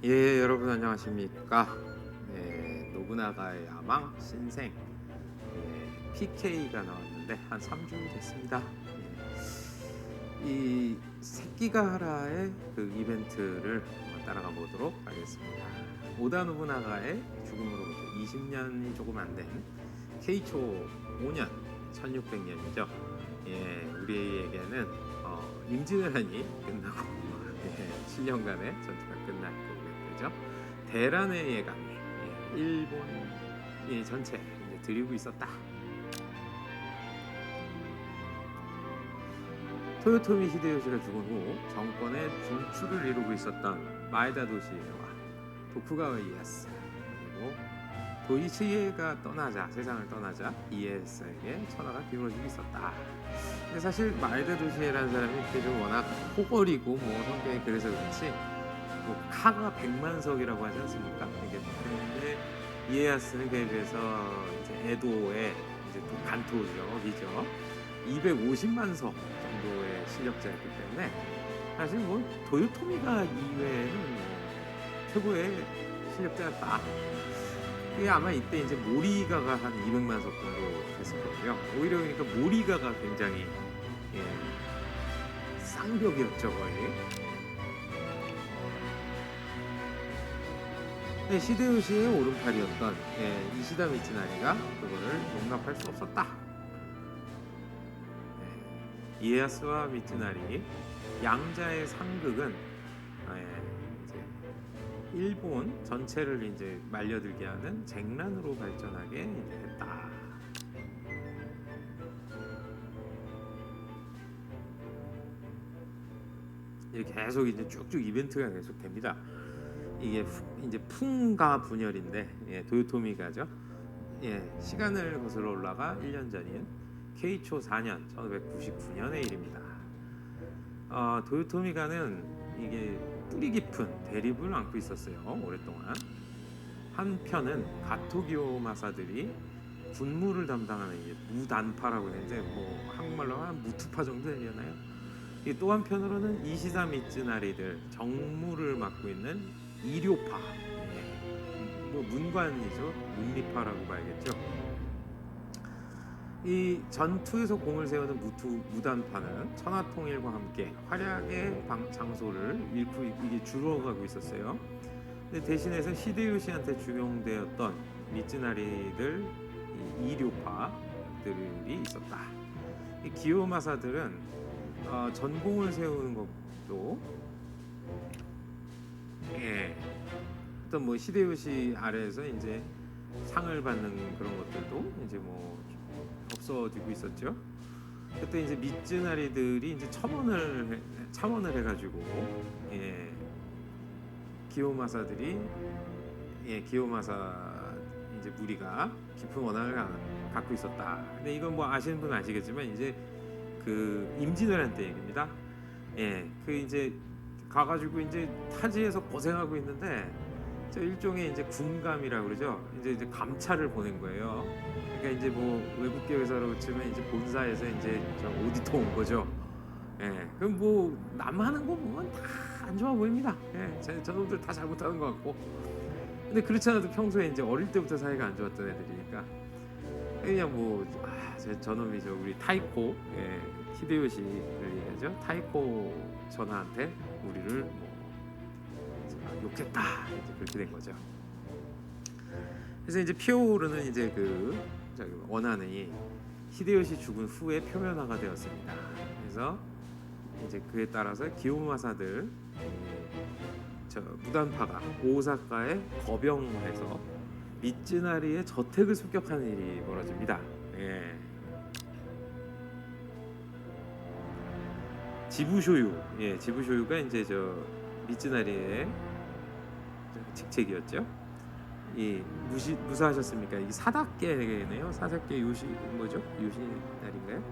예, 여러분 안녕하십니까? 노부나가의 야망 신생 PK가 나왔는데 한 3주 됐습니다. 이 새끼가라의 그 이벤트를 한번 따라가 보도록 하겠습니다. 오다 노부나가의 죽음으로부터 20년이 조금 안 된 케이초 5년 1600년이죠. 우리에게는 임진왜란이 끝나고 7년간의 전투가 끝났고 되죠. 대란의 예감이 일본 전체 이제 들이고 있었다. 토요토미 히데요시가 죽은 후 정권의 중추를 이루고 있었던 마에다 도시에와 도쿠가와 이에야스 그리고 도이치에가 떠나자 세상을 떠나자 이에야스에게 천하가 기울어지고 있었다. 근데 사실 마에다 도시에라는 사람이 이렇게 좀 워낙 호걸이고 뭐 성격이 그래서 그렇지 뭐 카가 100만석이라고 하지 않습니까? 근데 이에야스는 그에 비해서 이제 에도의 이제 또 간토적이죠. 250만 석 정도의 실력자였기 때문에 사실 뭐 도요토미가 이외에는 뭐 최고의 실력자였다. 이게 아마 이때 이제 모리가가 한 200만 석 정도 됐을 거고요. 오히려 그러니까 모리가가 굉장히 쌍벽이었죠 거의. 히데요시의 오른팔이었던 이시다 미츠나리가 그거를 용납할 수 없었다. 이에야스와 미츠나리 양자의 상극은 이제 일본 전체를 이제 말려들게 하는 쟁란으로 발전하게 이제 했다. 이렇게 계속 이제 쭉쭉 이벤트가 계속 됩니다. 이게 이제 풍가 분열인데 도요토미가죠. 시간을 거슬러 올라가 1년 전인 케이초 4년 1599년의 일입니다. 도요토미가는 이게 뿌리 깊은 대립을 안고 있었어요. 오랫동안. 한편은 가토기오 마사들이 군무를 담당하는 이제 무단파라고 했는데 뭐 한국말로 한 무투파 정도 되려나요? 또 한편으로는 이시다 미츠나리들 정무를 맡고 있는 이료파, 뭐 문관이죠. 문리파라고 봐야겠죠. 이 전투에서 공을 세우는 무단파는 천하통일과 함께 활약의 장소를 잃고 이게 줄어가고 있었어요. 근데 대신해서 히데요시한테 주용되었던 미츠나리들 이료파들이 있었다. 이 기요마사들은 전공을 세우는 것도 어떤 뭐 히데요시 아래에서 이제 상을 받는 그런 것들도 이제 뭐 없어지고 있었죠. 그때 이제 미츠나리들이 이제 첨언을 해가지고 기요마사들이 기요마사 이제 무리가 깊은 원한을 갖고 있었다. 근데 이건 뭐 아시는 분은 아시겠지만 이제 그 임진왜란 때 얘기입니다. 그 이제 가가지고 이제 타지에서 고생하고 있는데 저 일종의 이제 군감이라고 그러죠. 이제 감찰을 보낸 거예요. 그러니까 이제 뭐 외국계회사로 치면 이제 본사에서 이제 저 오디터 온 거죠. 그럼 뭐 남 하는 거 보면 다 안 좋아 보입니다. 저놈들 다 잘못하는 것 같고. 근데 그렇지 않아도 평소에 이제 어릴 때부터 사이가 안 좋았던 애들이니까 그냥 뭐 저놈이죠. 우리 타이코 히데요시를 얘기하죠. 타이코 전하한테 우리를 뭐 욕했다 이제 그렇게 된 거죠. 그래서 이제 피오르는 이제 그 원한이 히데요시 죽은 후에 표면화가 되었습니다. 그래서 이제 그에 따라서 기요마사들 무단파가 오사카에 거병해서 미츠나리의 저택을 습격하는 일이 벌어집니다. 지부쇼유가 이제 저 미츠나리의 직책이었죠. 무사하셨습니까? 이 사다케네요. 사다케 요시 뭐죠? 요시날인가요?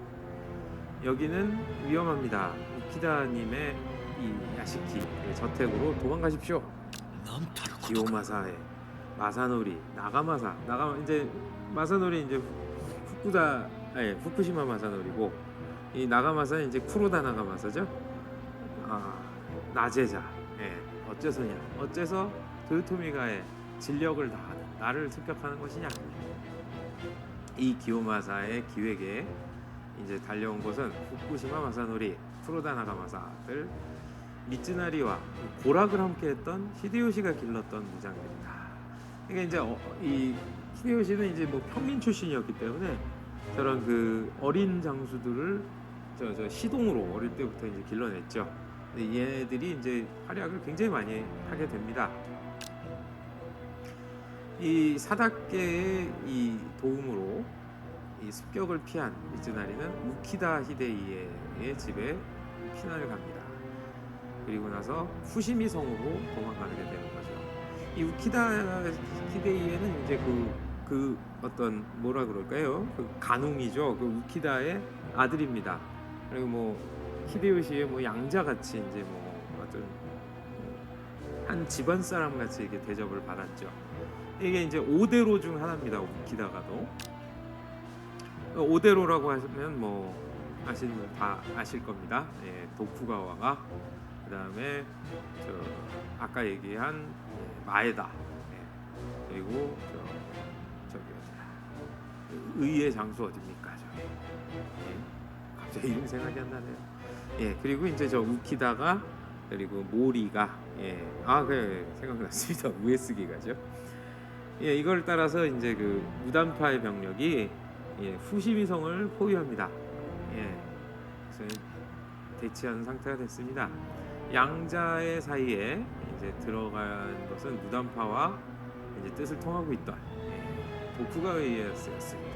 여기는 위험합니다. 키다님의 이 야시키 저택으로 도망가십시오. 기요마사의 마사노리 나가마사 이제 마사노리 이제 후쿠시마 마사노리고 이 나가마사는 이제 쿠로다 나가마사죠. 나제자 어째서냐? 어째서 도요토미가의 진력을 다하는 나를 습격하는 것이냐? 이 기요마사의 기획에 이제 달려온 것은 후쿠시마 마사노리, 프로다 나가마사들, 미츠나리와 고락을 함께했던 히데요시가 길렀던 무장들이다. 그러니까 이제 이 히데요시는 이제 뭐 평민 출신이었기 때문에 저런 그 어린 장수들을 저 시동으로 어릴 때부터 이제 길러냈죠. 근데 얘네들이 이제 활약을 굉장히 많이 하게 됩니다. 이 사다케의 이 도움으로 이 습격을 피한 미즈나리는 우키다 히데이의 집에 피난을 갑니다. 그리고 나서 후시미 성으로 도망가게 되는 거죠. 이 우키다 히데이에는 이제 그 어떤 뭐라 그럴까요? 그 간웅이죠. 그 우키다의 아들입니다. 그리고 뭐 히데요시의 뭐 양자 같이 이제 뭐 어떤 한 집안 사람 같이 이렇게 대접을 받았죠. 이게 이제 5대로 중 하나입니다. 우키다가도 5대로라고 하시면 뭐 아시는 분 다 아실 겁니다. 예, 도쿠가와가 그다음에 저 아까 얘기한 마에다, 예, 그리고 저기 의의 장수 어딥니까 저기, 예, 갑자기 이름 생각이 안 나네요. 예, 그리고 이제 저 우키다가 그리고 모리가, 예, 그래 생각났습니다. 우에스기가죠. 예, 이걸 따라서 이제 그 무단파의 병력이, 예, 후시미성을 포위합니다. 예, 그래서 대치하는 상태가 됐습니다. 양자의 사이에 이제 들어간 것은 무단파와 이제 뜻을 통하고 있던, 예, 도쿠가와 이에야스였습니다.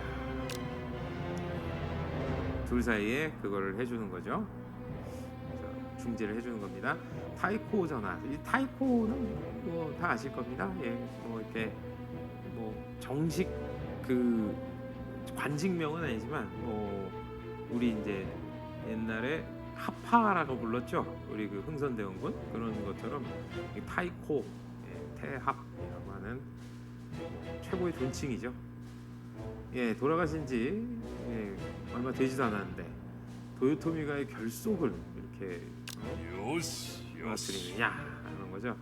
둘 사이에 그거를 해주는 거죠. 중재를 해주는 겁니다. 타이코 전화. 이 타이코는 뭐 다 아실 겁니다. 예, 뭐 이렇게 뭐 정식 그 관직명은 아니지만 뭐 우리 이제 옛날에 합파라고 불렀죠. 우리 그 흥선대원군 그런 것처럼 이 타이코, 예, 태합이라고 하는 최고의 존칭이죠. 예, 돌아가신지, 예, 얼마 되지도 않았는데 도요토미가의 결속을 이렇게 무너뜨리느냐 하는 거죠.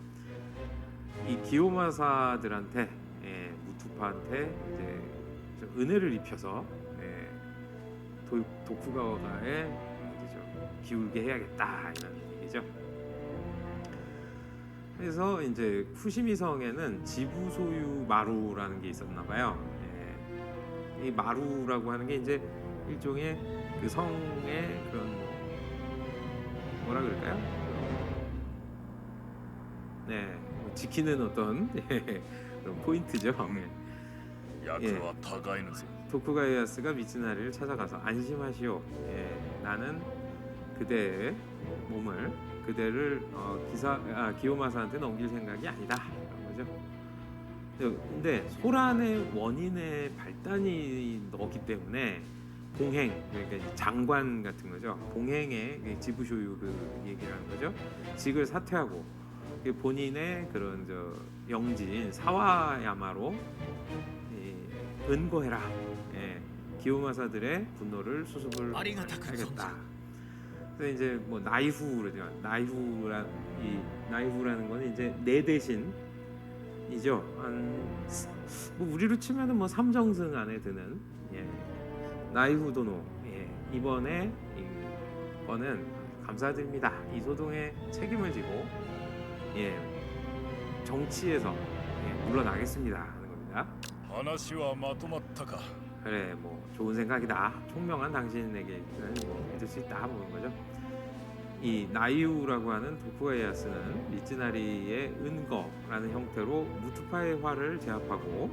이 기요마사들한테, 예, 무투파한테 이제 은혜를 입혀서, 예, 도쿠가와가에 이제 좀 기울게 해야겠다 이런 얘기죠. 그래서 이제 후시미성에는 지부 소유 마루라는 게 있었나 봐요. 예, 이 마루라고 하는 게 이제 일종의 그 성의 그런 뭐라 그럴까요? 네, 뭐 지키는 어떤 그런 포인트죠. 예, 도쿠가 이에야스가 미츠나리를 찾아가서 안심하시오. 예, 나는 그대의 몸을 그대를 기요마사한테 넘길 생각이 아니다. 그런 거죠. 근데 소란의 원인의 발단이 넣었기 때문에 봉행, 그러니까 장관 같은 거죠. 봉행의 지부쇼유 그 얘기라는 거죠. 직을 사퇴하고 본인의 그런 영지인 사와야마로, 예, 은거해라. 예, 기요마사들의 분노를 수습을 하겠다. 그래서 이제 뭐 나이후라죠. 나이후라는 거는 이제 내 대신이죠. 뭐 우리로 치면은 뭐 삼정승 안에 드는, 예, 나이후도노, 예, 이번에 이거는 감사드립니다. 이 소동에 책임을 지고, 예, 정치에서, 예, 물러나겠습니다 하는 겁니다. 그래, 뭐 좋은 생각이다. 총명한 당신에게는 뭐 믿을 수 있다 보는 거죠. 이 나이우라고 하는 도쿠가 이에야스는 미츠나리의 은거라는 형태로 무투파의 화를 제압하고,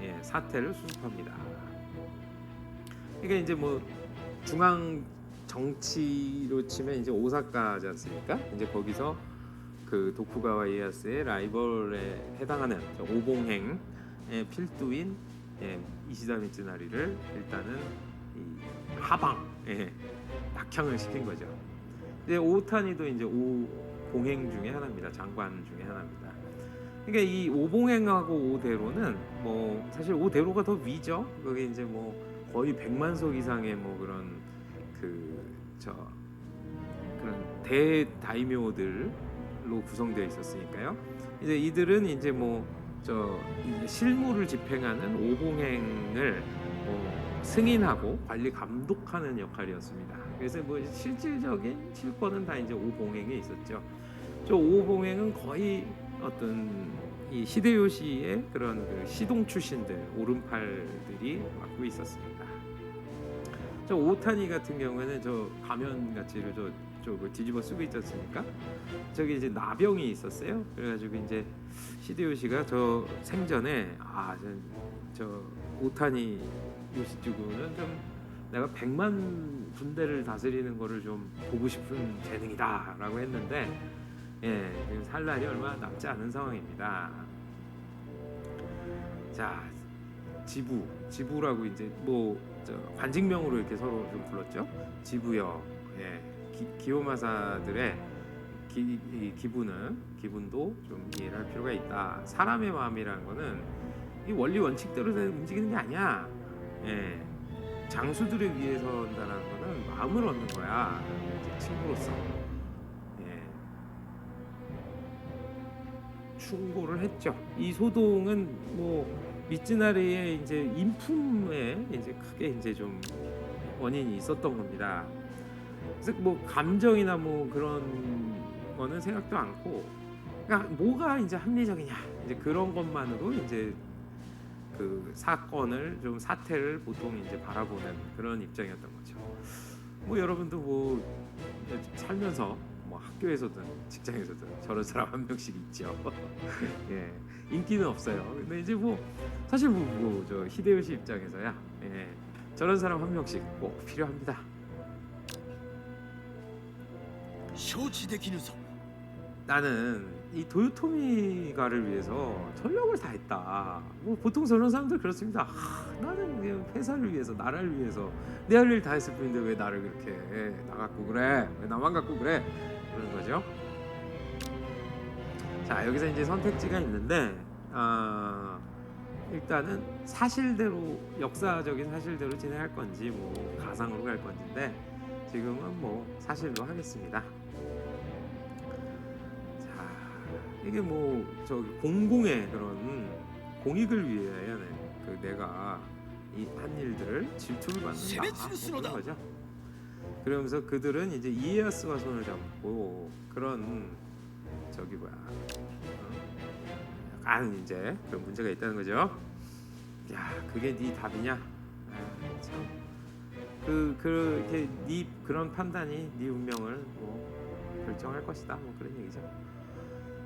예, 사태를 수습합니다. 그러니까 이제 뭐 중앙 정치로 치면 이제 오사카지 않습니까? 이제 거기서 그 도쿠가와 이에야스의 라이벌에 해당하는 오봉행의 필두인, 예, 이시다 미츠나리를 일단은 이 하방, 예, 낙향을 시킨 거죠. 이제 오타니도 이제 오봉행 중에 하나입니다. 장관 중에 하나입니다. 그러니까 이 오봉행하고 오대로는 뭐 사실 오대로가 더 위죠. 그게 이제 뭐 거의 100만석 이상의 뭐 그런 그런 대다이묘들로 로 구성되어 있었으니까요. 이제 이들은 이제 뭐 저 실무를 집행하는 오봉행을 승인하고 관리 감독하는 역할이었습니다. 그래서 뭐 실질적인 실권은 다 이제 오봉행에 있었죠. 저 오봉행은 거의 어떤 이 히데요시의 그런 그 시동 출신들 오른팔들이 맡고 있었습니다. 저 오타니 같은 경우에는 저 가면 같이를 저 뒤집어 쓰고 있지 않습니까? 저기 이제 나병이 있었어요. 그래가지고 이제 히데요시가 저 생전에 저 오타니 요시주구는 좀 내가 100만 군대를 다스리는 거를 좀 보고 싶은 재능이다라고 했는데 지금 살 날이 얼마 남지 않은 상황입니다. 자, 지부라고 이제 뭐 관직명으로 이렇게 서로 좀 불렀죠. 지부여. 기요마사들의 기분도 좀 이해를 할 필요가 있다. 사람의 마음이라는 거는 이 원리 원칙대로 움직이는 게 아니야. 장수들을 위해서 한다는 거는 마음을 얻는 거야. 이제 친구로서. 충고를 했죠. 이 소동은 뭐 미츠나리의 이제 인품에 이제 크게 이제 좀 원인이 있었던 겁니다. 그래서 뭐 감정이나 뭐 그런 거는 생각도 않고, 그러니까 뭐가 이제 합리적이냐 이제 그런 것만으로 이제 그 사태를 보통 이제 바라보는 그런 입장이었던 거죠. 뭐 여러분도 뭐 살면서 뭐 학교에서든 직장에서든 저런 사람 한 명씩 있죠. 인기는 없어요. 근데 이제 뭐 사실 저 히데요시 입장에서야 저런 사람 한 명씩 꼭 필요합니다. 나는 이 도요토미가를 위해서 전력을 다했다. 뭐 보통 저런 사람들 그렇습니다. 나는 그냥 회사를 위해서, 나라를 위해서 내 할 일 다 했을 뿐인데 왜 나를 그렇게 나갖고 그래? 왜 나만 갖고 그래? 그런 거죠. 자, 여기서 이제 선택지가 있는데 일단은 사실대로, 역사적인 사실대로 진행할 건지 뭐 가상으로 갈 건지인데 지금은 뭐 사실로 하겠습니다. 이게 뭐 저 공공의 그런 공익을 위해 그 내가 이 한 일들을 질투를 받는다 뭐 그런 거죠. 그러면서 그들은 이제 이에야스와 손을 잡고 그런 약간 이제 그런 문제가 있다는 거죠. 야, 그게 네 답이냐? 이렇게 네 그런 판단이 네 운명을 뭐 결정할 것이다. 뭐 그런 얘기죠.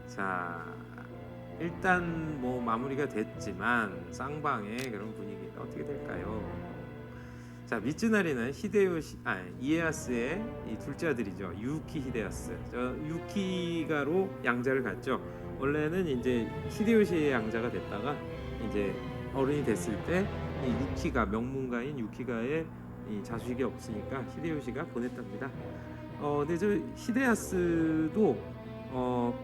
자, 일단 뭐 마무리가 됐지만 쌍방의 그런 분위기가 어떻게 될까요? 자, 미츠나리는 이에야스의 이 둘째 아들이죠. 유키 히데야스. 저 유키가로 양자를 갔죠. 원래는 이제 히데요시의 양자가 됐다가 이제 어른이 됐을 때 이 유키가, 명문가인 유키가의 이 자식이 없으니까 히데요시가 보냈답니다. 근데 저 히데야스도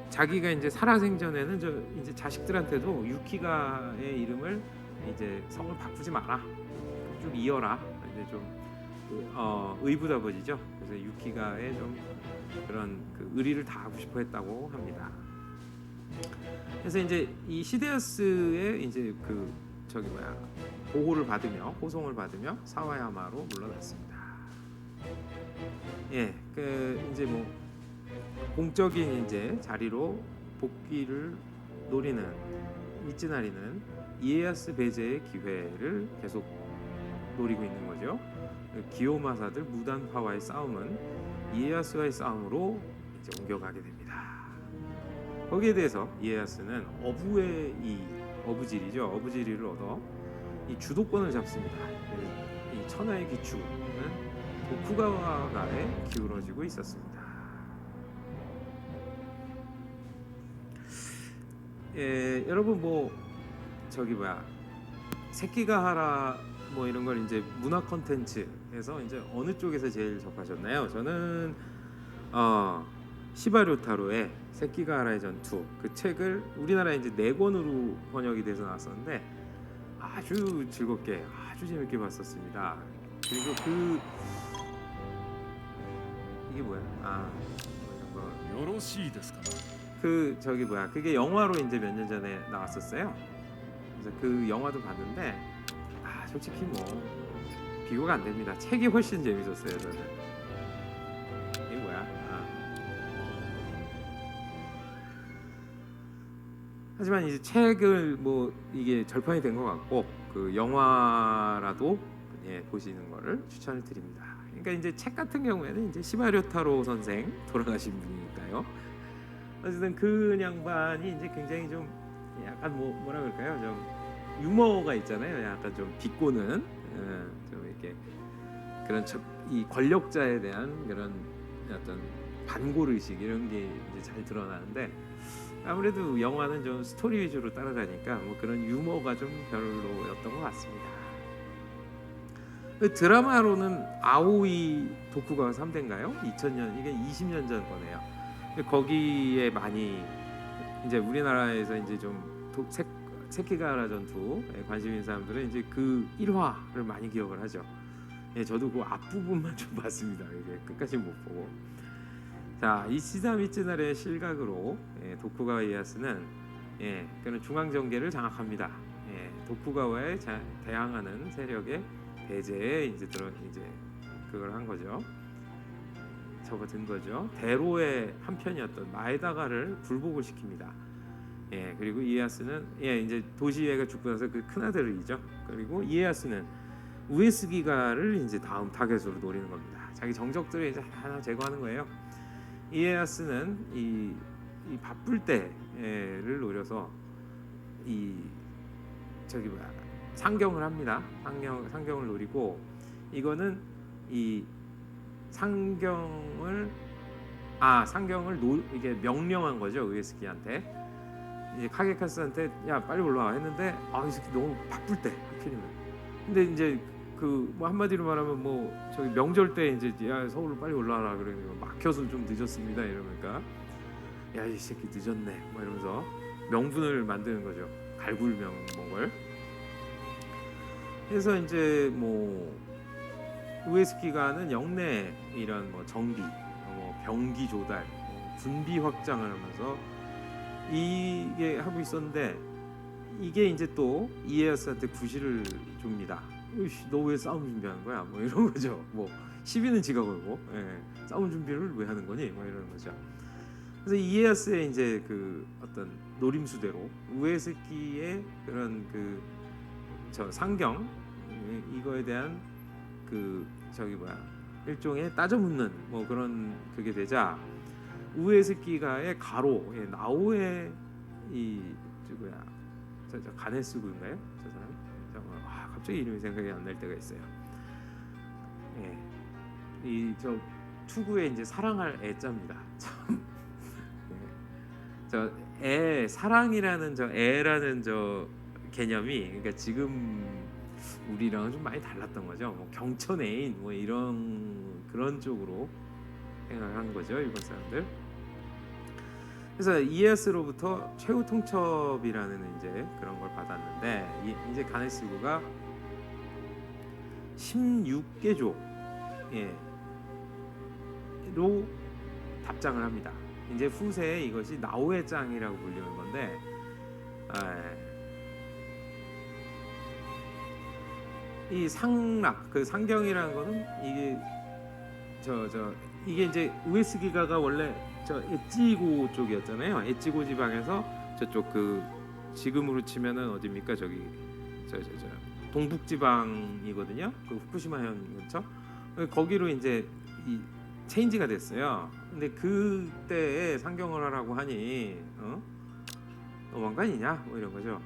자기가 이제 살아생전에는 저 이제 자식들한테도 유키가의 이름을 이제 성을 바꾸지 마라, 쭉 이어라. 이제 좀 의붓아버지죠. 그래서 유키가의 좀 그런 그 의리를 다하고 싶어했다고 합니다. 그래서 이제 이 히데야스의 이제 호송을 받으며 사와야마로 물러났습니다. 이제 뭐 공적인 이제 자리로 복귀를 노리는 미츠나리는 이에야스 배제의 기회를 계속 노리고 있는 거죠. 기요마사들 무단파와의 싸움은 이에야스와의 싸움으로 이제 옮겨가게 됩니다. 거기에 대해서 이에야스는 어부지리를 얻어 이 주도권을 잡습니다. 이 천하의 기축은 도쿠가와가에 기울어지고 있었습니다. 여러분 뭐 새끼가하라 뭐 이런 걸 이제 문화 콘텐츠에서 이제 어느 쪽에서 제일 접하셨나요? 저는 시바료타로의 새끼가하라의 전투, 그 책을 우리나라에 이제 4권으로 번역이 돼서 나왔었는데 아주 즐겁게, 아주 재밌게 봤었습니다. 그리고 이게 뭐야? 이런 거. よろしいですか。그 저기 뭐야 그게 영화로 이제 몇 년 전에 나왔었어요. 그래서 그 영화도 봤는데 솔직히 뭐 비교가 안 됩니다. 책이 훨씬 재밌었어요 저는. 이게 뭐야? 하지만 이제 책을 뭐 이게 절판이 된 것 같고 그 영화라도 보시는 거를 추천을 드립니다. 그러니까 이제 책 같은 경우에는 이제 시마료타로 선생 돌아가신 분이니까요. 어쨌든 그 양반이 이제 굉장히 좀 약간 뭐라 그럴까요? 좀 유머가 있잖아요. 약간 좀 비꼬는 좀 이렇게 그런 이 권력자에 대한 그런 어떤 반골 의식 이런 게 이제 잘 드러나는데 아무래도 영화는 좀 스토리 위주로 따라가니까 뭐 그런 유머가 좀 별로였던 것 같습니다. 그 드라마로는 아오이 도쿠가와 3대인가요? 2000년 이게 20년 전 거네요. 거기에 많이 이제 우리나라에서 이제 좀 세키가라 전투에 관심 있는 사람들은 이제 그 1화를 많이 기억을 하죠. 저도 그 앞부분만 좀 봤습니다. 이게 끝까지 못 보고. 자, 이 시다미츠나라의 실각으로 도쿠가와 이에야스는 그런 중앙 정계를 장악합니다. 도쿠가와에 대항하는 세력의 배제에 이제 그걸 한 거죠. 접어든 거죠. 대로의 한편이었던 마에다가를 굴복을 시킵니다. 그리고 이에야스는 이제 도시에가 죽고 나서 그 큰아들이죠. 그리고 이에야스는 우에스기가를 이제 다음 타겟으로 노리는 겁니다. 자기 정적들을 이제 하나 제거하는 거예요. 이에야스는 이 바쁠 때를 노려서 상경을 합니다. 상경을 노리고 이거는 이 상경을 이게 명령한 거죠. 우에스기한테 이제 카게카스한테 야 빨리 올라와 했는데 이 새끼 너무 바쁠 때 하필이면 근데 이제 그 뭐 한마디로 말하면 뭐 저기 명절 때 이제 야 서울로 빨리 올라와라 그러니까 막혀서 좀 늦었습니다 이러니까 야 이 새끼 늦었네 뭐 이러면서 명분을 만드는 거죠. 갈굴명목을 해서 이제 뭐 우에스키가는 영내 이런 뭐 정비, 병기 조달, 군비 확장을 하면서 이게 하고 있었는데 이게 이제 또 이에야스한테 구실을 줍니다. 너 왜 싸움 준비하는 거야? 뭐 이런 거죠. 뭐 시비는 지가 걸고 싸움 준비를 왜 하는 거니? 뭐 이런 거죠. 그래서 이에야스의 이제 그 어떤 노림수대로 우에스키의 그런 저 상경 이거에 대한 일종의 따져묻는 뭐 그런 그게 되자 우에스키가의 가로 나오의 저 가네스구인가요? 저 사람? 갑자기 이름이 생각이 안 날 때가 있어요. 이 저 투구의 이제 사랑할 애자입니다. 참. 저 사랑이라는 저 애라는 저 개념이 그러니까 지금 우리랑은 좀 많이 달랐던 거죠. 뭐 경천 애인 뭐 이런 그런 쪽으로 생각한 거죠 일본 사람들. 그래서 이에야스로부터 최후 통첩이라는 이제 그런 걸 받았는데 이제 가네스구가 16개조로 답장을 합니다. 이제 후세에 이것이 나오해장이라고 불리는 건데 이 상락 그 상경이라는 거는 이게 이게 이제 우에스기가가 원래 저 에찌고 쪽이었잖아요. 에찌고 지방에서 저쪽 그 지금으로 치면은 어디입니까? 저기 저 동북 지방이거든요. 그 후쿠시마현 근처. 거기로 이제 이 체인지가 됐어요. 근데 그때에 상경을 하라고 하니 너무한 거 아니냐? 뭐 이런 거죠.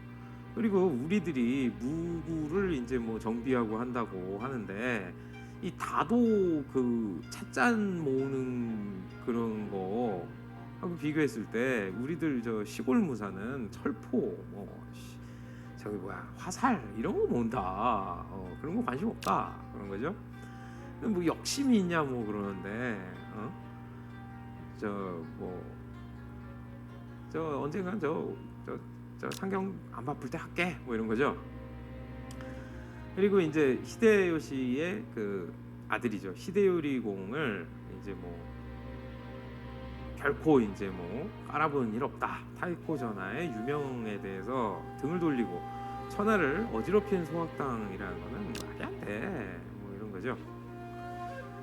그리고 우리들이 무구를 이제 뭐 정비하고 한다고 하는데 이 다도 그 찻잔 모으는 그런 거 하고 비교했을 때 우리들 저 시골 무사는 철포 저기 화살 이런 거 모은다 그런 거 관심 없다 그런 거죠. 뭐 욕심이 있냐 뭐 그러는데 저 언젠간 저 상경 안 바쁠 때 할게 뭐 이런 거죠. 그리고 이제 히데요시의 그 아들이죠. 히데요리 공을 이제 뭐 결코 이제 뭐 깔아보는 일 없다. 타이코 전하의 유명에 대해서 등을 돌리고 천하를 어지럽히는 소학당이라는 거는 말이 안 돼. 뭐 이런 거죠.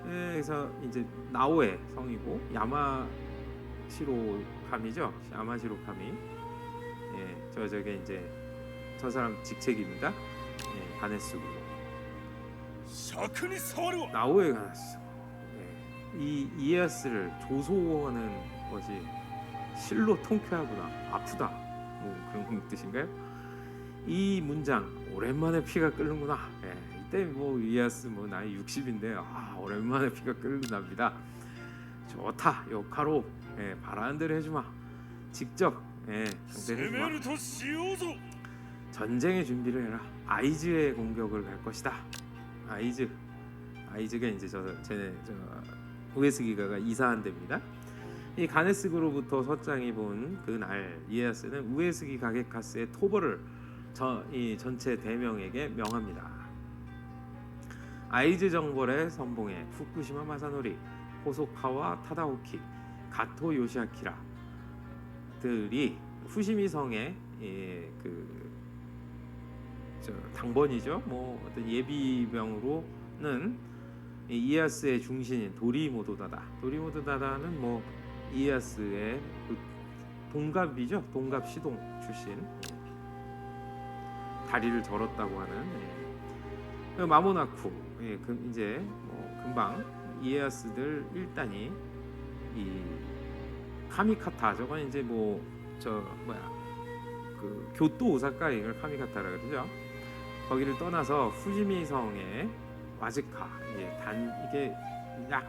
예, 그래서 이제 나오의 성이고 야마시로 카미죠. 야마시로 카미. 예, 저게 이제 저 사람 직책입니다. 예, 가네스고. 나오의 가네스. 예, 이 이에야스를 조소하는 것이 실로 통쾌하구나, 아프다, 뭐 그런 뜻인가요? 이 문장 오랜만에 피가 끓는구나. 예, 이때 뭐 이에야스 뭐 나이 60인데 오랜만에 피가 끓는답니다. 좋다, 요카로. 예, 바라는 대로 해주마. 직접 상대를 해주마. 전쟁의 준비를 해라. 아이즈의 공격을 갈 것이다. 아이즈가 이제 저 우에스기가가 이사한 데입니다. 이 가네스그로부터 서장이 본 그날 이에야스는 우에스기 가게카스의 토벌을 이 전체 대명에게 명합니다. 아이즈 정벌의 선봉에 후쿠시마 마사노리, 호소카와 타다오키, 가토 요시아키라 들이 후시미 성의 당번이죠. 뭐 어떤 예비병으로는 이에야스의 중신인 도리모도다다는 뭐 이에야스의 동갑이죠. 동갑 시동 출신. 다리를 절었다고 하는 마모나쿠. 이제 뭐 금방 이에야스들 1단이 이 카미카타, 저건 이제 뭐 그 교토 오사카 이걸 카미카타라 그러죠. 거기를 떠나서 후지미 성의 와즈카, 이게 약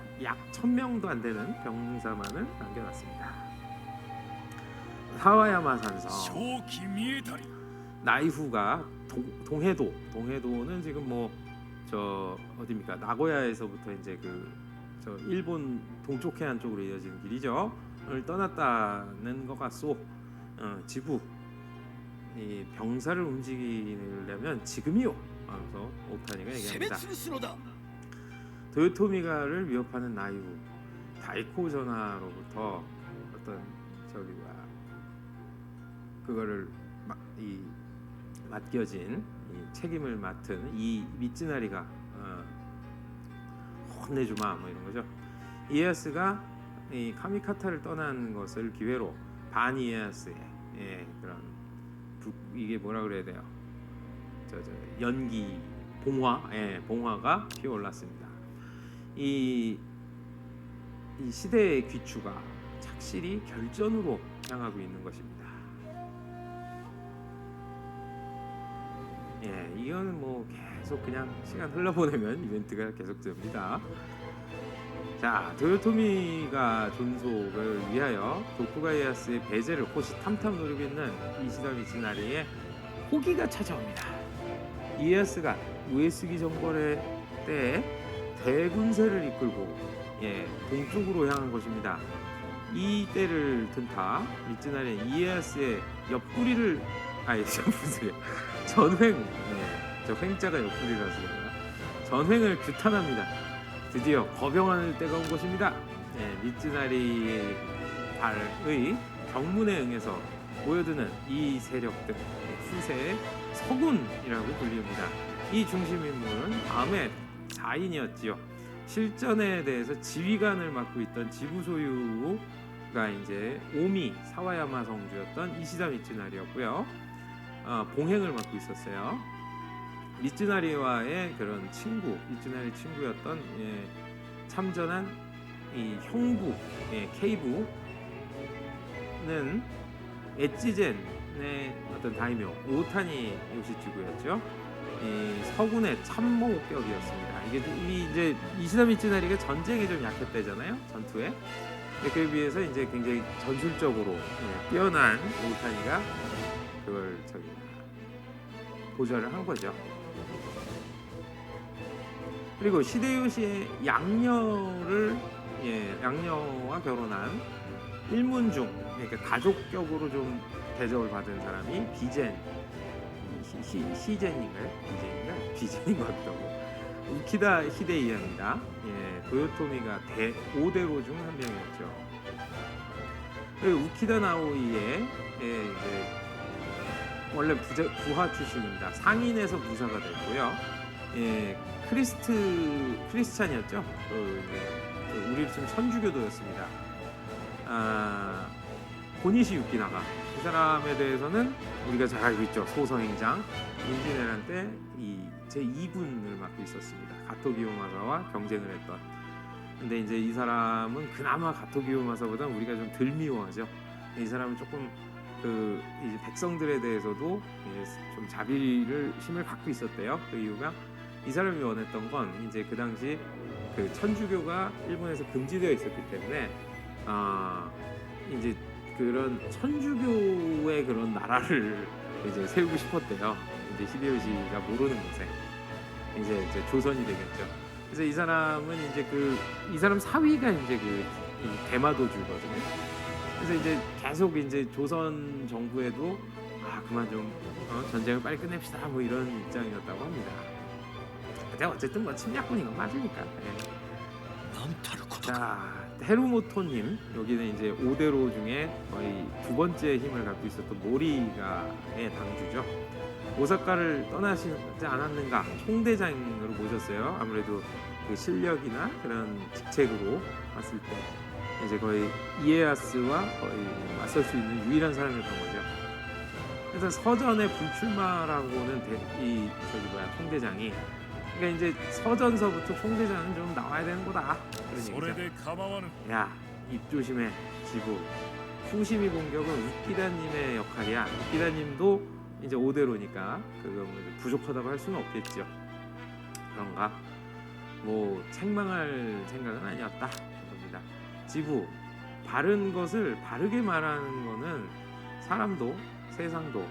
1000명도 안 되는 병사만을 남겨놨습니다. 사와야마 산성, 나이후가 동해도는 지금 뭐 어디입니까? 나고야에서부터 이제 저 일본 동쪽 해안 쪽으로 이어지는 길이죠. 을 떠났다는 것 같소. 지부 이 병사를 움직이려면 지금이요. 하면서 오타니가 얘기합니다. 도요토미가를 위협하는 나이후, 다이코 전하로부터 어떤 그거를 맡겨진 이 책임을 맡은 이 미츠나리가 혼내주마 뭐 이런 거죠. 이에야스가 이 카미카타를 떠난 것을 기회로 반 이에야스의 그런 이게 뭐라 그래야 돼요? 연기 봉화가 피어올랐습니다. 이 시대의 귀추가 착실히 결전으로 향하고 있는 것입니다. 이거는 뭐 계속 그냥 시간 흘러보내면 이벤트가 계속됩니다. 자, 도요토미가 존속을 위하여 도쿠가 이에야스의 배제를 호시탐탐 노리고 있는 이시다 미츠나리의 호기가 찾아옵니다. 이에야스가 우에스기 정벌의 때에 대군세를 이끌고 동쪽으로 향한 것입니다. 이 때를 틈타 미츠나리는 이에야스의 옆구리를 전횡, 저 횡자가 옆구리라서 전횡을 규탄합니다. 드디어 거병할 때가 온 것입니다. 미츠나리의 발의 경문에 응해서 모여드는 이 세력들, 후세의 서군이라고 불립니다. 이 중심 인물은 다음에 4인이었지요. 실전에 대해서 지휘관을 맡고 있던 지부소유가 이제 오미 사와야마 성주였던 이시다 미츠나리였고요. 봉행을 맡고 있었어요. 미츠나리와의 그런 미츠나리 친구였던 참전한 이 형부 케이부는 엣지젠의 어떤 다이묘 오타니 요시츠구였죠. 이 서군의 참모격이었습니다. 이제 이시다 미츠나리가 전쟁에 좀 약했대잖아요. 전투에. 그에 비해서 이제 굉장히 전술적으로 뛰어난 오타니가 그걸 도전을 한 거죠. 그리고 시데요시의 양녀와 결혼한 일문중, 그러니까 가족격으로 좀 대접을 받은 사람이 비젠인 것 같기도 하고 우키다 히데이야입니다. 도요토미가 5대로 중 한 명이었죠. 그리고 우키다 나오이의 이제 원래 부하 출신입니다. 상인에서 무사가 됐고요. 예, 크리스찬이었죠. 우리 좀 천주교도였습니다. 고니시 유키나가, 이 사람에 대해서는 우리가 잘 알고 있죠. 소서행장 임진왜란 때 이 제2군을 맡고 있었습니다. 가토 기요마사와 경쟁을 했던. 근데 이제 이 사람은 그나마 가토 기요마사보다 우리가 좀 덜 미워하죠. 이 사람은 조금 이제 백성들에 대해서도 좀 자비심을 갖고 있었대요. 그 이유가 이 사람이 원했던 건 이제 그 당시 그 천주교가 일본에서 금지되어 있었기 때문에 이제 그런 천주교의 그런 나라를 이제 세우고 싶었대요. 이제 히데요시가 모르는 곳에 이제 조선이 되겠죠. 그래서 이 사람은 이제 이 사람 사위가 이제 이 대마도주거든요. 그래서 이제 계속 이제 조선 정부에도 그만 좀 전쟁을 빨리 끝냅시다 뭐 이런 입장이었다고 합니다. 근데 어쨌든 뭐 침략군인 건 맞으니까. 자, 헤루모토님, 여기는 이제 5대로 중에 거의 두 번째 힘을 갖고 있었던 모리가의 당주죠. 오사카를 떠나시지 않았는가, 총대장으로 모셨어요. 아무래도 그 실력이나 그런 직책으로 봤을 때 이제 거의 이에야스와 거의 맞설 수 있는 유일한 사람이었던 거죠. 그래서 서전의 불출마라고는 총대장이, 그러니까 이제 서전서부터 총대장은 좀 나와야 되는 거다 그런 얘기죠. 야, 입 조심해 지부. 후시미 공격은 우키다님의 역할이야. 우키다님도 이제 5대로니까 그거 부족하다고 할 수는 없겠죠. 그런가? 뭐 책망할 생각은 아니었다 겁니다. 지부, 바른 것을 바르게 말하는 거는 사람도 세상도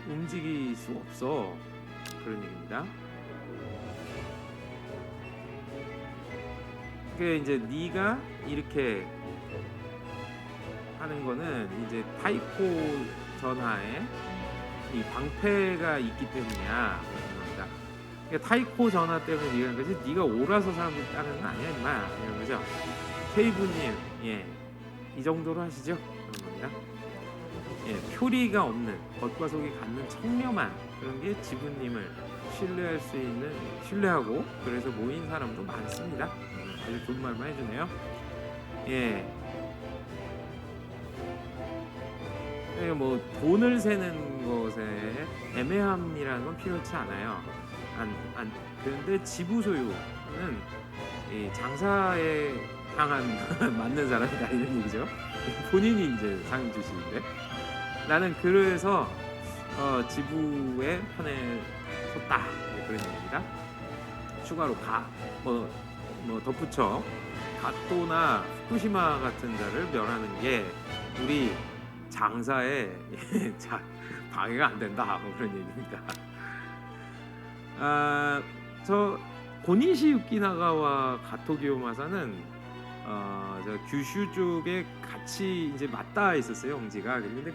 움직일 수 없어 그런 얘기입니다. 그게 이제 네가 이렇게 하는 거는 이제 타이코 전하에 이 방패가 있기 때문이야 그런 겁니다. 그러니까 타이코 전하 때문에 이런 거지 네가 옳아서 사람들 따르는 건 아니야 임마 이런 거죠. 케이부님, 이 정도로 하시죠 그런 겁니다. 표리가 없는 겉과 속이 같는 청렴한 그런 게 지부님을 신뢰하고 그래서 모인 사람도 많습니다. 아주 좋은 말만 해주네요. 뭐 돈을 세는 것에 애매함이라는 건 필요치 않아요. 그런데 지부 소유는 이 장사에 향한 맞는 사람이다 이런 얘기죠. 본인이 이제 상주시인데 나는 그래서 지부의 편에 섰다 그런 얘기입니다. 추가로 덧붙여 가토나 후쿠시마 같은 자를 멸하는 게 우리 장사에 방해가 안 된다 뭐 그런 얘기입니다. 저 고니시 유키나가와 가토 기요마사는 저 규슈 쪽에 같이 이제 맞닿아 있었어요 형제가. 근데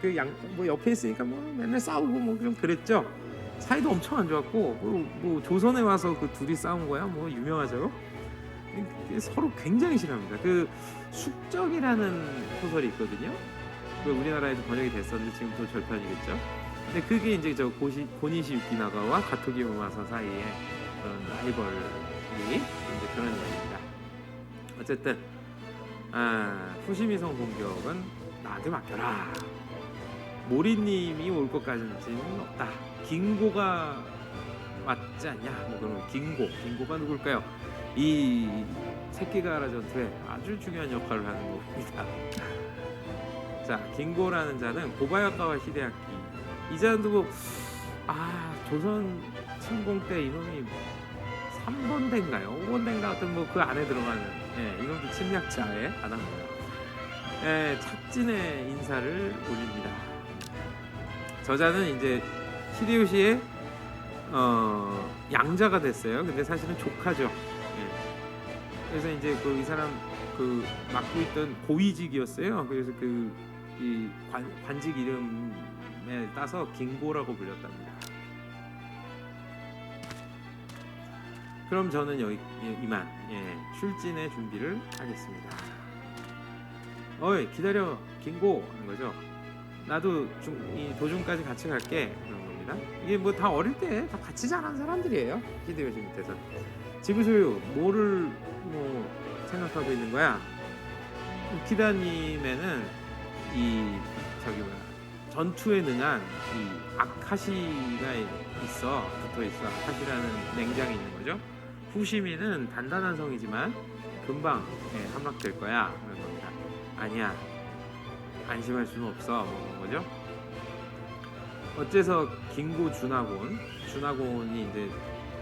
뭐 옆에 있으니까 뭐 맨날 싸우고 뭐 좀 그랬죠. 사이도 엄청 안 좋았고 뭐 조선에 와서 그 둘이 싸운 거야 뭐 유명하죠. 서로 굉장히 싫어합니다. 그 숙적이라는 소설이 있거든요. 그 우리나라에도 번역이 됐었는데 지금 또 절판이겠죠. 근데 그게 이제 저 고니시 유키나가와 가토 기요마사 사이에 그런 라이벌이 이제 그런 얘기입니다. 어쨌든 후시미성 공격은 나한테 맡겨라. 모리님이 올 것까지는 없다. 긴고가 맞지 않냐? 뭐 그런 긴고가 누굴까요? 이 새끼가라 전투에 아주 중요한 역할을 하는 겁니다. 자, 긴고라는 자는 고바야카와 히데아키. 이 자도 조선 침공 때 이놈이 3번 대인가요? 5번 대인가 같은 뭐 그 안에 들어가는 이놈도 침략자의 하나입니다. 착진의 인사를 올립니다. 저자는 이제 히데요시의 양자가 됐어요. 근데 사실은 조카죠. 그래서 이제 이 사람 맡고 있던 고위직이었어요. 그래서 이 관직 이름에 따서 긴고라고 불렸답니다. 그럼 저는 이만 출진의 준비를 하겠습니다. 기다려 긴고 하는 거죠. 나도 이 도중까지 같이 갈게 그런 겁니다. 이게 뭐 다 어릴 때 다 같이 자란 사람들이에요. 히데요시 밑에서. 지구소유 뭐를 뭐 생각하고 있는 거야? 우키다님에는 이 저기 뭐야 전투에 능한 이 아카시가 붙어 있어. 아카시라는 냉장이 있는 거죠. 후시미는 단단한 성이지만 금방 함락될 거야 그런 겁니다. 아니야, 안심할 수는 없어 뭐 거죠. 어째서 긴고 준하곤이 이제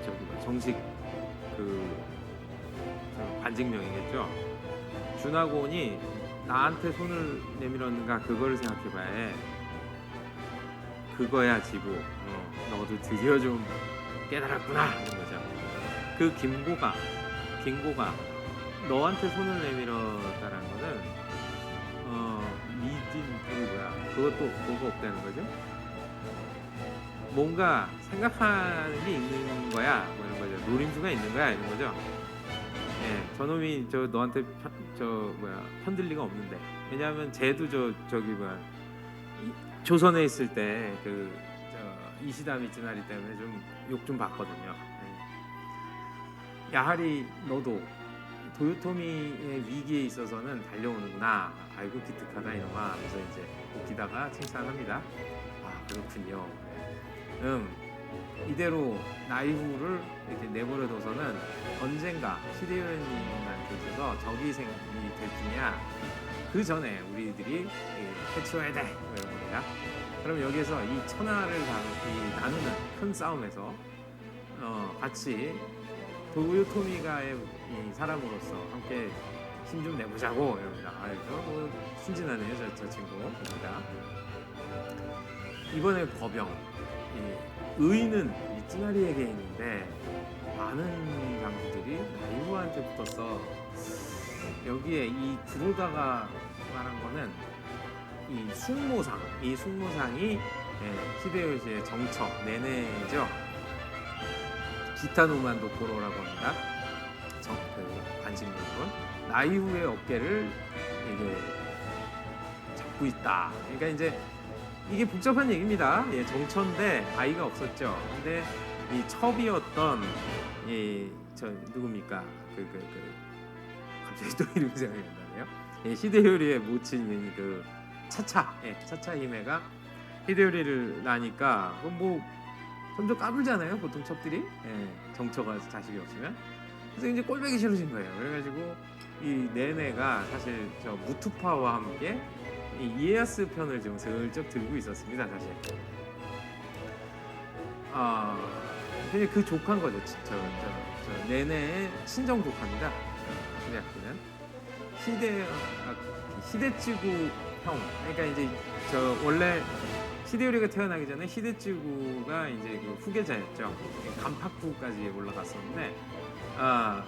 저기 정식 반직명이겠죠. 준하곤이 나한테 손을 내밀었는가 그거를 생각해봐야 해. 그거야 지구. 너도 드디어 좀 깨달았구나 이런 거죠. 그 긴고가 너한테 손을 내밀었다라는 거는 그것도 뭐가 없다는 거죠. 뭔가 생각하는 게 있는 거야 뭐 이런 거죠. 노림수가 있는 거야 이런 거죠. 예, 저놈이 너한테 편들 리가 없는데. 왜냐하면 쟤도 조선에 있을 때 이시다 미츠나리 때문에 좀 욕 좀 받거든요. 야하리 너도 도요토미의 위기에 있어서는 달려오는구나. 아이고 기특하다 이놈아 하면서 이제 웃기다가 칭찬합니다. 아 그렇군요. 이대로 나이후를 이렇게 내버려둬서는 언젠가 히데요리님한테 있어서 적이 될 뿐이야. 그 전에 우리들이 해치워야 돼 이런 겁니다. 그럼 여기에서 이 천하를 나누는 큰 싸움에서 같이 도요토미가의 이 사람으로서 함께 힘 좀 내보자고 이럽니다. 아이고 순진하네요 저 친구입니다. 이번에 거병 의는 미츠나리에게 있는데 많은 장수들이 나이후한테 붙었어. 여기에 이 구로다가 말한 거는 이 숙모상이 히데요시의 정처 내내죠. 기타노만 도코로라고 합니다. 반직명은 나이후의 어깨를 이게 잡고 있다. 그러니까 이제 이게 복잡한 얘기입니다. 정처인데 아이가 없었죠. 근데 이 첩이었던 누굽니까? 갑자기 또 이름이 생각이 나네요. 히데요리의 모친인 차차 히메가 히데요리를 낳으니까 뭐 점점 까불잖아요. 보통 첩들이 정처가 자식이 없으면. 그래서 이제 꼴보기 싫어진 거예요. 그래가지고 이 네네가 사실 저 무투파와 함께 이 이에야스 편을 좀 슬쩍 들고 있었습니다. 사실. 근데 그 조카인 거죠. 저 네네의 친정 조카입니다. 히데야키는 히데찌구 형. 그러니까 이제 원래 히데요리가 태어나기 전에 히데찌구가 이제 후계자였죠. 간파쿠까지 올라갔었는데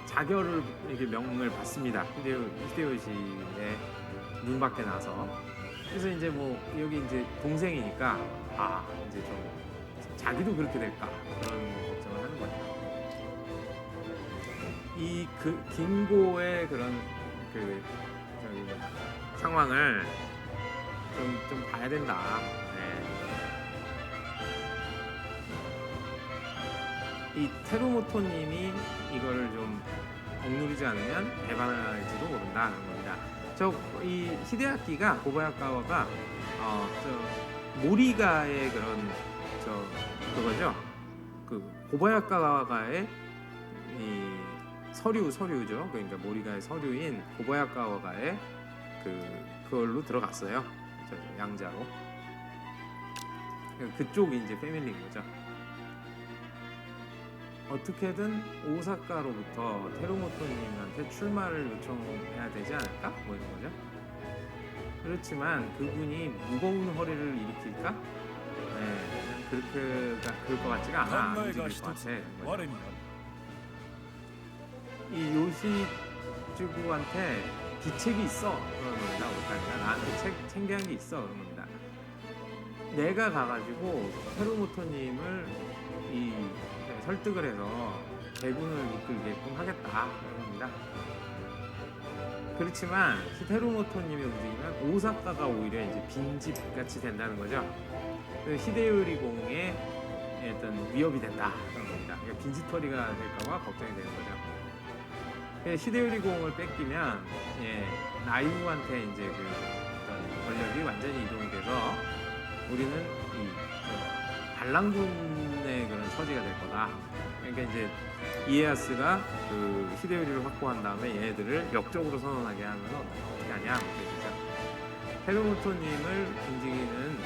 자결을 이렇게 명을 받습니다. 히데요시의 눈 밖에 나서. 그래서 이제 뭐 여기 이제 동생이니까 이제 좀 자기도 그렇게 될까 그런 걱정을 하는 거죠. 이 긴고의 그런 상황을 좀 봐야 된다. 이 테루모토님이 이거를 좀 억누르지 않으면 배반할지도 모른다는 겁니다. 이 히데야키가 고바야카와가 모리가의 그런 그거죠. 고바야카와가의 이 서류죠. 그러니까 모리가의 서류인 고바야카와가의 그걸로 들어갔어요. 양자로. 그쪽이 이제 패밀리인 거죠. 어떻게든 오사카로부터 테루모토님한테 출마를 요청해야 되지 않을까? 뭐 이런 거죠. 그렇지만 그분이 무거운 허리를 일으킬까? 그럴 것 같지가 않아. 안 움직일 것 같아. 이 요시쯔구한테 기책이 있어 그런 겁니다. 오타니가 나한테 챙겨한 게 있어 그런 겁니다. 내가 가가지고 테루모토님을 설득을 해서 대군을 이끌게끔 하겠다 그런 겁니다. 그렇지만 히데로모토님의 움직임은 오사카가 오히려 이제 빈집 같이 된다는 거죠. 그 히데요리 공의 어떤 위협이 된다 그런 겁니다. 그러니까 빈집털이가 될까봐 걱정이 되는 거죠. 히데요리 공을 뺏기면 나이후한테 이제 그 어떤 권력이 완전히 이동이 돼서 우리는 이 반란군의 그런 처지가 될 거다. 그러니까 이제 이에야스가 그 히데요리를 확보한 다음에 얘네들을 역적으로 선언하게 하면 어떻게 하냐 이렇게 되죠. 테루모토님을 움직이는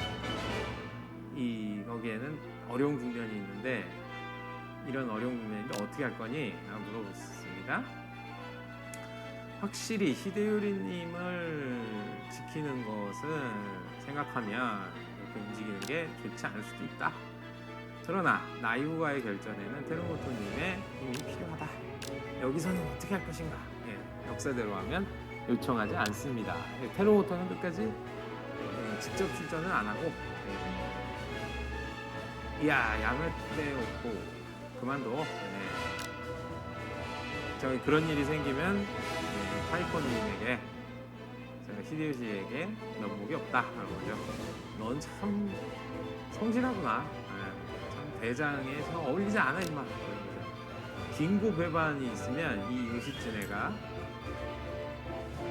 이 거기에는 어려운 국면이 있는데 이런 어려운 국면인데 어떻게 할 거니? 물어봤습니다. 확실히 히데요리님을 지키는 것을 생각하면 이렇게 움직이는 게 좋지 않을 수도 있다. 그러나 나이후와의 결전에는 테루모토님의 힘이 필요하다. 여기서는 어떻게 할 것인가? 역사대로 하면 요청하지 않습니다. 테루모토는 끝까지 직접 출전을 안 하고 양을 떼었고 그만둬. 저기 그런 일이 생기면 타이코님에게 히데요시에게 면목이 없다 하는 거죠. 넌 참 성실하구나. 참 대장에 참 어울리지 않아 임마. 긴고 배반이 있으면 이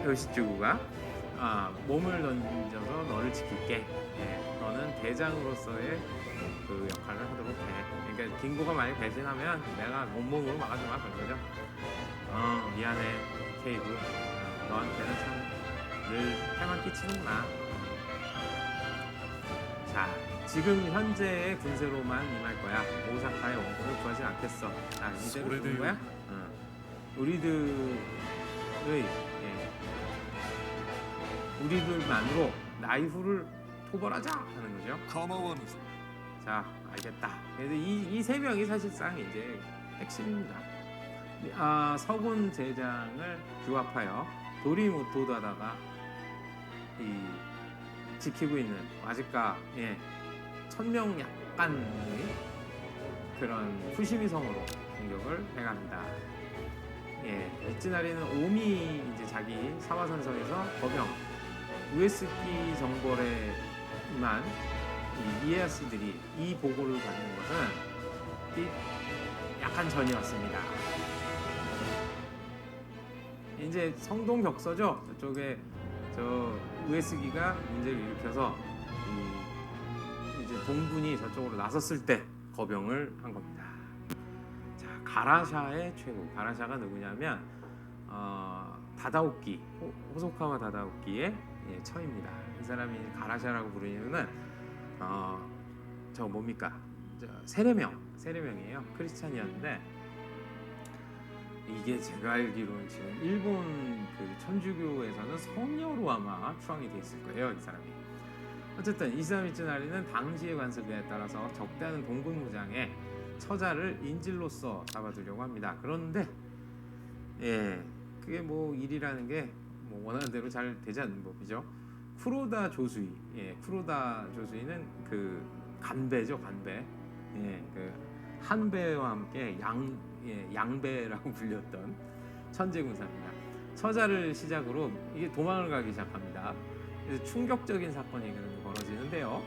요시쭈구가 몸을 던져서 너를 지킬게. 너는 대장으로서의 그 역할을 하도록 해. 그러니까 긴고가 만약 배신하면 내가 온몸으로 막아주마 그런 거죠. 미안해 케이브. 너한테는 참 늘 해만 끼치는구나. 자, 지금 현재의 군세로만 임할 거야. 오사카의 원본을 구하지 않겠어. 이대로 되는 거야? 우리들만으로 나이후를 토벌하자 하는 거죠. 자, 알겠다. 그래서 이 세 명이 사실상 이제 핵심입니다. 서군 제장을 규합하여 도리모토다다가 지키고 있는 와즈카 1000명 약간의 그런 후시미 성으로 공격을 해갑니다. 미츠나리는 오미 이제 자기 사화선성에서 거병 우에스키 정벌에 임한 이에야스들이 이 보고를 받는 것은 약간 전이었습니다. 이제 성동격서죠. 저쪽에 우에스기가 문제를 일으켜서 이제 동군이 저쪽으로 나섰을 때 거병을 한 겁니다. 자, 가라샤의 최후. 가라샤가 누구냐면 다다오키, 호소카와 다다오키의 처입니다. 이 사람이 가라샤라고 부르는 이유는 뭡니까? 세례명이에요. 크리스찬이었는데 이게 제가 알기로는 지금 일본 그 천주교에서는 성녀로 아마 추앙이 돼 있을 거예요, 이 사람이. 어쨌든 이사미츠나리는 당시의 관습에 따라서 적대하는 동군 무장에 처자를 인질로서 잡아두려고 합니다. 그런데 그게 뭐 일이라는 게 뭐 원하는 대로 잘 되지 않는 법이죠. 쿠로다 조수이, 쿠로다 조수이는 그 간배죠, 간배. 그 한배와 함께 양배라고 불렸던 천재군사입니다. 처자를 시작으로 이게 도망을 가기 시작합니다. 그래서 충격적인 사건이 벌어지는데요.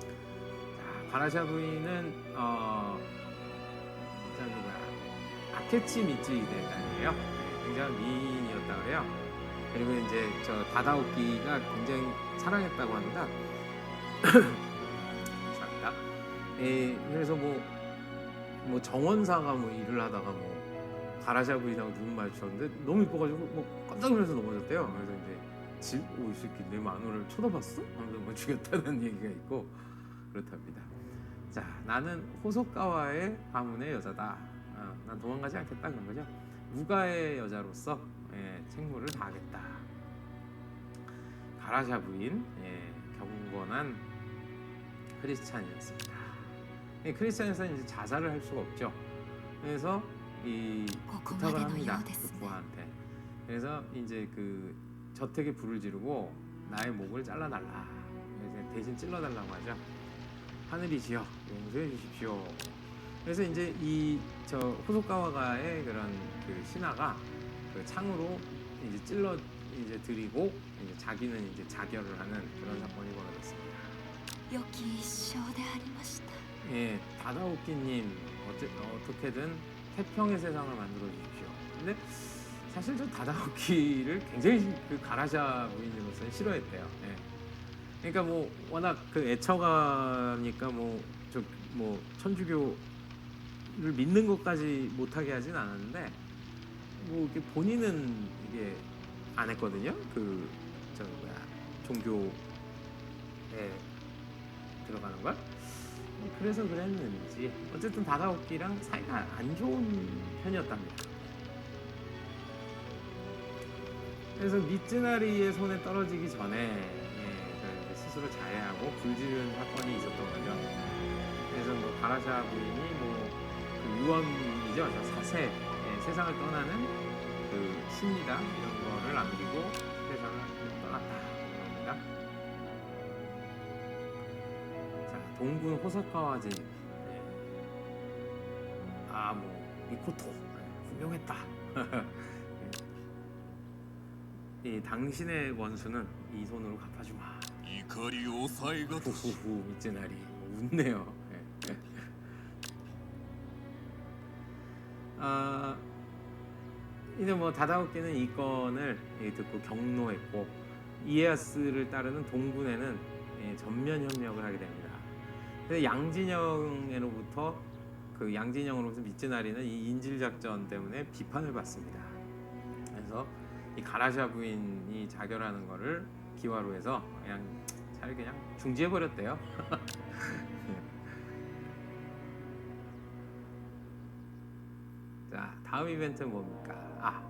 자, 가라샤 부인은 아케치 미츠히데 딸이에요. 굉장한 미인이었다 그래요. 그리고 이제 저 다다오키가 굉장히 사랑했다고 합니다. 감사합니다. 그래서 뭐 정원사가 일을 하다가 가라샤 부인하고 눈 마주쳤는데 너무 이뻐가지고 깜짝 놀라서 넘어졌대요. 그래서 이제 이 새끼 내 마누라를 쳐다봤어? 하면서 죽였다는 얘기가 있고 그렇답니다. 자, 나는 호소카와의 가문의 여자다. 난 도망가지 않겠다 그런 거죠. 무가의 여자로서 책무를 다하겠다. 가라샤 부인 경건한 크리스찬이었습니다. 크리스찬에서는 이제 자살을 할 수가 없죠. 그래서 부탁을 합니다. 그 부하한테. 그래서 이제 그 저택에 불을 지르고 나의 목을 잘라달라. 대신 찔러달라고 하죠. 하늘이시여 용서해 주십시오. 그래서 이제 저 호소카와가의 그런 그 신하가 그 창으로 이제 찔러 이제 드리고 이제 자기는 이제 자결을 하는 그런 사건이 벌어졌습니다. 良き一生でありました。 예, 다다오키님 어떻게든 태평의 세상을 만들어 주십시오. 근데 사실 저 다다오키를 굉장히 그 가라샤 부인으로서는 싫어했대요. 예. 그러니까 뭐 워낙 그 애처가니까 뭐 천주교를 믿는 것까지 못하게 하진 않았는데 뭐 이렇게 본인은 이게 안 했거든요. 종교에 들어가는 걸. 그래서 그랬는지 어쨌든 다다오키랑 사이가 안 좋은 편이었답니다. 그래서 미츠나리의 손에 떨어지기 전에 스스로 자해하고 불지른 사건이 있었던 거죠. 그래서 뭐 가라샤 부인이 그 유언이죠, 저 사세, 세상을 떠나는 그 신이다 이런 거를 남기고 세상을 떠났다 이겁니다. 자, 동군 호사카와지, 미코토 훌륭했다. 이 당신의 원수는 이 손으로 갚아주마. 후후후 미츠나리 웃네요. 이제 뭐 다다오키는 이 건을 듣고 경로했고 이에야스를 따르는 동군에는 전면 협력을 하게 됩니다. 그래서 양진영으로부터 미츠나리는 이 인질 작전 때문에 비판을 받습니다. 그래서 이 가라샤 부인이 자결하는 거를 기화로 해서 그냥 중지해 버렸대요. 자, 다음 이벤트는 뭡니까?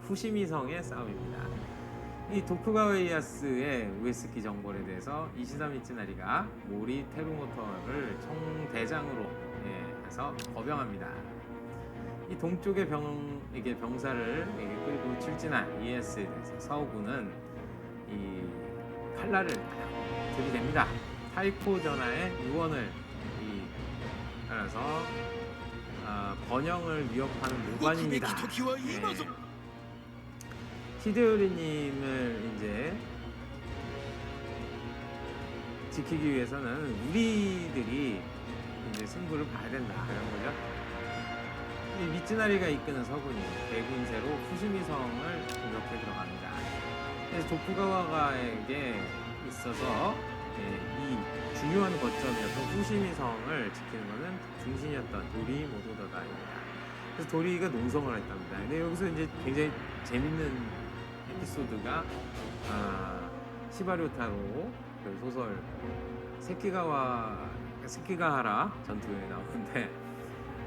후시미성의 싸움입니다. 이 도쿠가와 이에야스의 우에스키 정벌에 대해서 이시다 미츠나리가 모리 테루모토를 총대장으로 해서 거병합니다. 이 동쪽의 병사를 끌고 출진한 이에야스에 대해서 서우군은 이 칼날을 들이댑니다. 타이코 전하의 유언을 따라서 번영을 위협하는 무관입니다. 히데요리님을 이제 지키기 위해서는 우리들이 이제 승부를 봐야 된다 이런 거죠. 이 미츠나리가 이끄는 서군이 대군세로 후시미성을 공격해 들어갑니다. 그래서 도쿠가와가에게 있어서 이 중요한 거점이었던 후시미성을 지키는 것은 중심이었던 도리 모도다다입니다. 그래서 도리가 농성을 했답니다. 근데 여기서 이제 굉장히 재밌는 에피소드가 시바료타로 그 소설 세키가하라 전투에 나오는데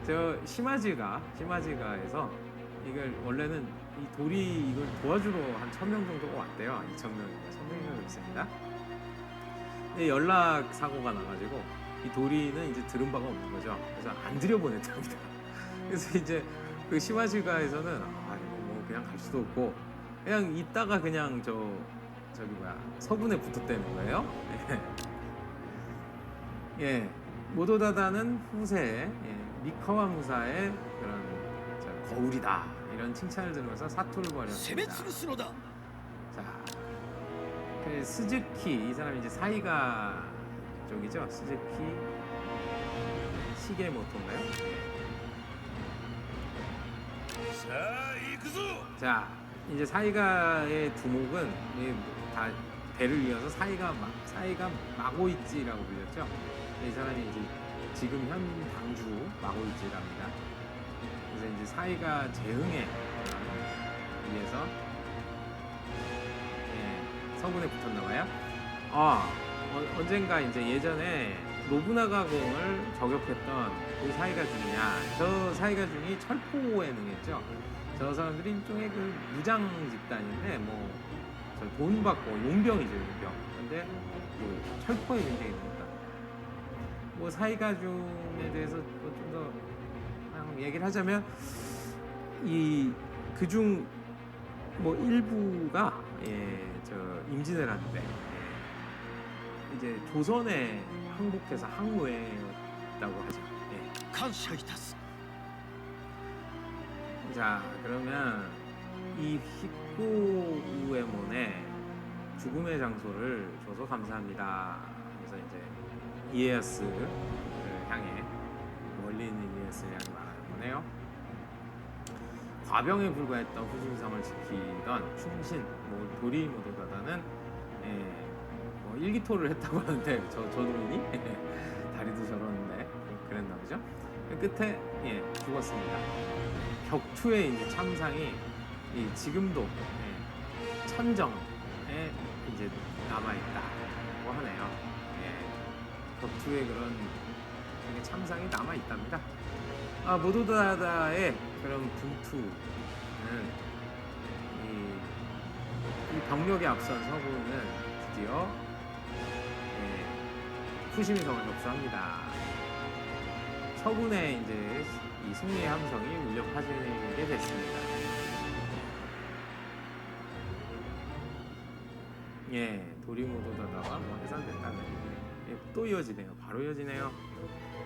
저 시마지가에서 이걸 원래는 이 도리 이걸 도와주러 한 1000명 정도가 왔대요. 2,000명 있습니다. 근데 연락 사고가 나가지고 이 도리는 이제 들은 바가 없는 거죠. 그래서 안 들여보냈답니다. 그래서 이제 그 시마지가에서는 뭐 그냥 갈 수도 없고 그냥 있다가 그냥 서군에 붙었다는 거예요. 예, 모도다다는 후세 미카와 무사의 그런 거울이다 이런 칭찬을 들으면서 사투를 벌였습니다. 자, 그 스즈키 이 사람이 이제 사이가 쪽이죠. 스즈키 시게모토인가요? 자, 이제 사이가의 두목은 다 배를 이어서 사이가 마고이찌라고 불렸죠. 이 사람이 이제 지금 현 당주 마고이찌랍니다. 그래서 이제 사이가 제흥에 의해서 서군에 붙었나봐요. 언젠가 이제 예전에 노부나가 공을 저격했던 그 사이가 중이냐. 저 사이가 중이 철포에 능했죠. 저 사람들이 일종의 그 무장 집단인데 돈 받고 용병이죠, 용병. 근데 그 철포에 굉장히 능했다. 사이가 중에 대해서 좀 더 얘기를 하자면 그중 일부가 임진왜란때 이제 조선에 항복해서 항우회였다고 하죠. 자, 그러면 이 히코 우에몬의 죽음의 장소를 줘서 감사합니다. 그래서 이제 이에야스를 향해 멀리 있는 이에야스를 향해 말하는 거네요. 과병에 불과했던 후신성을 지키던 충신 도리모도다다는 뭐 일기토를 했다고 하는데 저놈이니 다리도 저러는데 그랬나 보죠. 끝에 죽었습니다. 격투의 이제 참상이 지금도 천정에 이제 남아 있다고 하네요. 격투의 그런 참상이 남아 있답니다. 모도다다의 그런 분투는 이 병력에 앞선 서구는 드디어 푸시미성을 접수합니다. 서군의 이제 이 승리의 함성이 울려 퍼지게 됐습니다. 도리모도다다가 뭐 해산됐다는 또 이어지네요. 바로 이어지네요.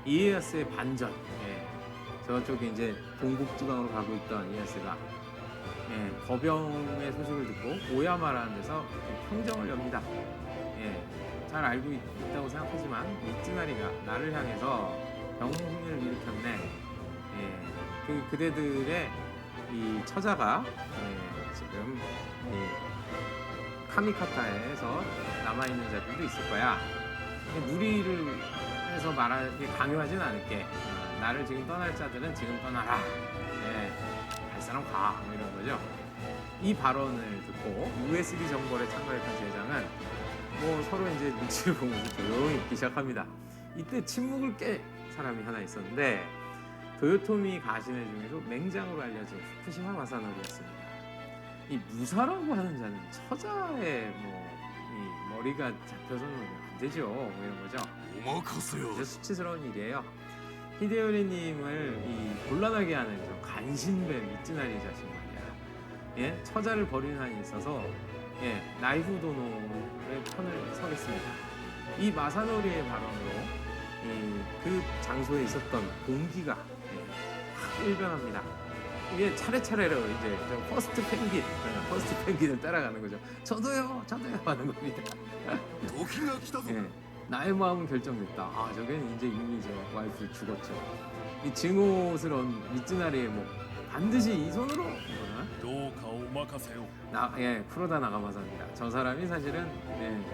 이에야스의 반전. 저쪽에 이제 동북지방으로 가고 있던 이에야스가 거병의 소식을 듣고 오야마라는 데서 평정을 엽니다. 잘 알고 있다고 생각하지만 미츠나리가 나를 향해서 병풍을 일으켰네. 그대들의 이 처자가 지금 카미카타에서 남아있는 자들도 있을 거야. 무리를 해서 강요하진 않을게. 나를 지금 떠날 자들은 지금 떠나라. 갈 사람 가. 뭐 이런 거죠. 이 발언을 듣고 USB 정벌에 참가했던 제장은 뭐 서로 이제 눈치를 보면서 조용히 있기 시작합니다. 이때 침묵을 깰 사람이 하나 있었는데 도요토미 가시네 중에서 맹장으로 알려진 후쿠시마 마사노리였습니다. 이 무사라고 하는 자는 처자의 이 머리가 잡혀서는 안 되죠. 뭐 이런 거죠. 이제 수치스러운 일이에요. 히데요리님을 이 곤란하게 하는 저 간신배 미츠나리 자식 말이야. 처자를 버리는 한이 있어서 나이후도노의 편을 서겠습니다. 이 마사노리의 발언으로 그 장소에 있었던 공기가 확 일변합니다. 이게 차례차례로 이제 퍼스트 펭귄을 따라가는 거죠. 저도요 하는 겁니다. 나의 마음은 결정됐다. 저겐 이제 이미 저 와이프 죽었죠. 이 증오스러운 미츠나리의 반드시 이 손으로 프로다 나가마사입니다. 저 사람이 사실은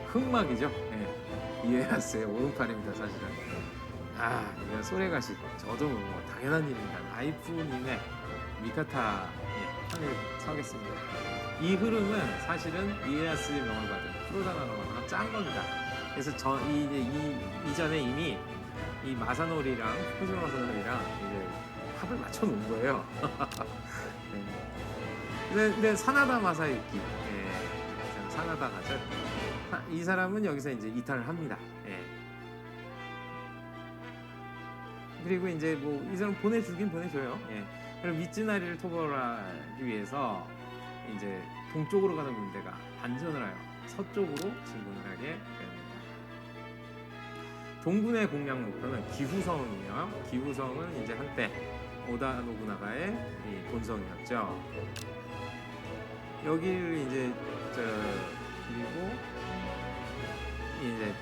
흑막이죠. 이에야스의 오른팔입니다. 사실은. 이건 소레가시. 저도 당연한 일입니다. 와이프님의 미카타 편에 서겠습니다. 이 흐름은 사실은 이에야스의 명을 받은 프로다 나가마사가 짠 겁니다. 그래서 이전에 이미 이 마사노리랑 후쿠시마 마사노리랑 이제 합을 맞춰 놓은 거예요. 근데 사나다 마사유키, 사나다 가죠. 이 사람은 여기서 이제 이탈을 합니다. 그리고 이제 이 사람 보내주긴 보내줘요. 그리고 미츠나리를 토벌하기 위해서 이제 동쪽으로 가는 군대가 반전을 하여 서쪽으로 진군을 하게 됩니다. 동군의 공략 목표는 기후성이에요. 기후성은 이제 한때 오다 노부나가의 이 본성이었죠. 여기를 이제 그리고 이제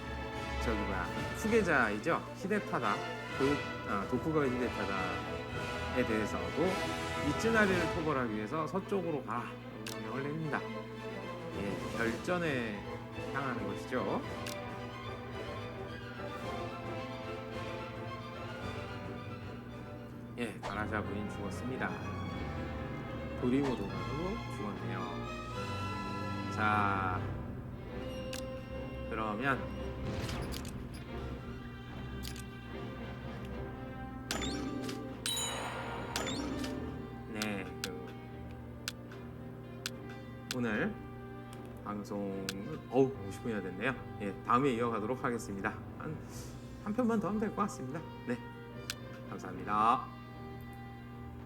후계자이죠. 히데타다. 도쿠가와 히데타다에 대해서도 미츠나리를 토벌하기 위해서 서쪽으로 가 명령을 냅니다. 결전에 향하는 것이죠. 가라샤 부인 죽었습니다. 도리모도가도 죽었네요. 자, 그러면 오늘 방송을 50분이나 됐네요. 다음에 이어가도록 하겠습니다. 한 편만 더 하면 될 것 같습니다. 감사합니다.